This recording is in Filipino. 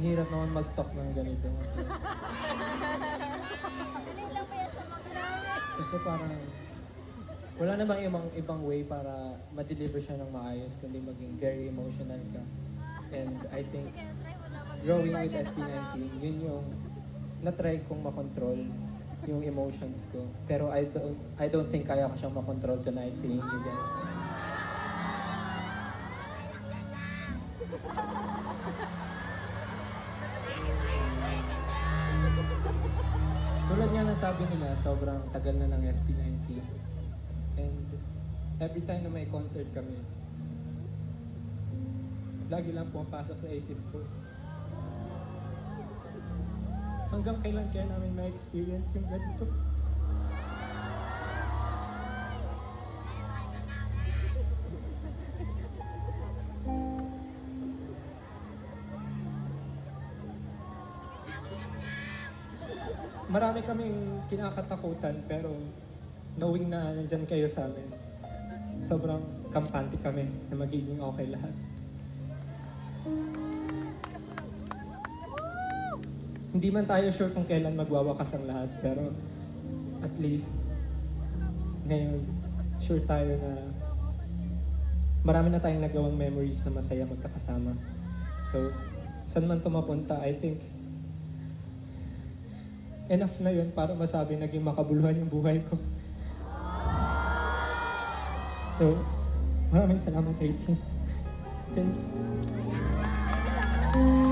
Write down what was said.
hirap naman mag-talk ng ganito. Galing lang kaya siya mag-rap. Kasi parang, wala na bang ibang way para ma-deliver siya ng maayos, kundi maging very emotional ka. And I think, Sige, try mo na growing with SB19, yun yung na-try kong makontrol yung emotions ko. Pero I don't think kaya ko siyang makontrol tonight seeing you guys. Tulad nga ng sabi nila, sobrang tagal na ng SB19. And every time na may concert kami, lagi lang pumapasok sa isip ko. Hanggang kailan kaya namin ma-experience yung ganito? Marami kaming kinakatakutan pero knowing na nandyan kayo sa amin, sobrang kampante kami na magiging okay lahat. Hindi man tayo sure kung kailan magwawakas ang lahat, pero at least ngayon, sure tayo na marami na tayong nagawang memories na masaya magkakasama. So, saan man ito mapunta, I think enough na yun para masabi naging makabuluhan yung buhay ko. So, maraming salamat, 18. Thank you.